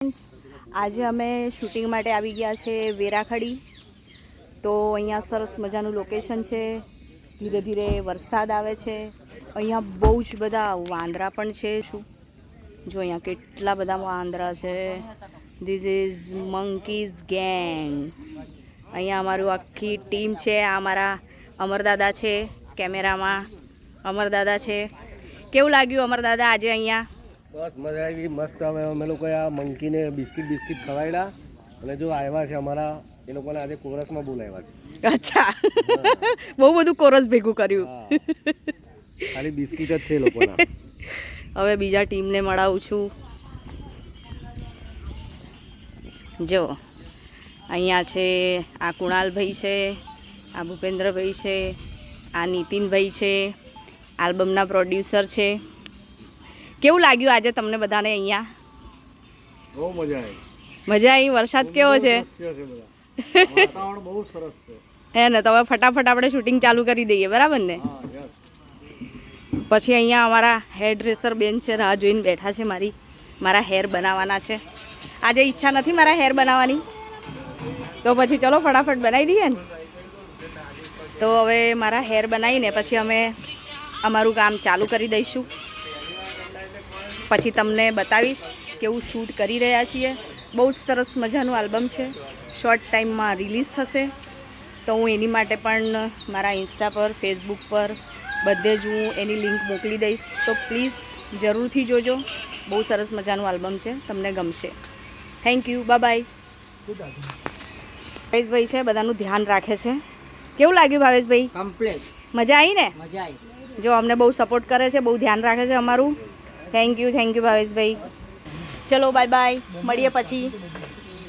આજે અમે શૂટિંગ માટે આવી ગયા છે વેરાખડી. તો અહીંયા સરસ મજાનું લોકેશન છે. ધીરે ધીરે વરસાદ આવે છે. અહીંયા બહુ જ બધા વાંદરા પણ છે. શું જો અહીંયા કેટલા બધા વાંદરા છે. This is monkeys gang. અહીંયા અમારું આખી ટીમ છે. આ અમારા અમરદાદા છે કેમેરામાં. અમરદાદા છે. કેવું લાગ્યું અમરદાદા આજે અહીંયા? બસ મજા આવી, મસ્ત. અમે લોકોએ આ મંકીને બિસ્કિટ ખવડાવ્યા અને જો આવ્યા છે અમારા એ લોકોને આજે કોરસમાં બોલાવ્યા છે. અચ્છા, બહુ બધું કોરસ ભેગું કર્યું. ખાલી બિસ્કિટ જ છે એ લોકોના. હવે બીજા ટીમને મળાવું છું. જો અહીંયા છે આ કુણાલભાઈ છે, આ ભૂપેન્દ્રભાઈ છે, આ નીતિનભાઈ છે, આલ્બમના પ્રોડ્યુસર છે. કેવું લાગ્યું આજે તમને બધાને અહીંયા? બહુ મજા આવી. મજા આવી? વરસાદ કેવો છે? વાતાવરણ બહુ સરસ છે. હે ને? તો હવે ફટાફટ આપણે શૂટિંગ ચાલુ કરી દઈએ, બરાબર ને? પછી અહીંયા અમારા હેર ડ્રેસર બેન છે, રાહ જોઈને બેઠા છે. મારા હેર બનાવવાના છે. આજે ઈચ્છા નથી મારા હેર બનાવવાની, તો પછી ચલો ફટાફટ બનાવી દઈએ ને. તો હવે મારા હેર બનાવીને પછી અમે અમારું કામ ચાલુ કરી દઈશું. પછી તમને બતાવીશ કેવું શૂટ કરી રહ્યા છીએ. બહુ જ સરસ મજાનું આલ્બમ છે. શોર્ટ ટાઈમમાં રિલીઝ થશે. તો હું એની માટે પણ મારા ઇન્સ્ટા પર, ફેસબુક પર બધે જ હું એની લિંક મોકલી દઈશ. તો પ્લીઝ જરૂરથી જોજો. બહુ સરસ મજાનું આલ્બમ છે, તમને ગમશે. Thank you, by. ભાવેશભાઈ છે, બધાનું ધ્યાન રાખે છે. કેવું લાગ્યું ભાવેશભાઈ? કમ્પ્લીટ મજા આવી ને? મજા આવી. જો અમને બહુ સપોર્ટ કરે છે, બહુ ધ્યાન રાખે છે અમારું. થેન્ક યુ ભાવેશભાઈ. ચલો બાય, મળીએ પછી.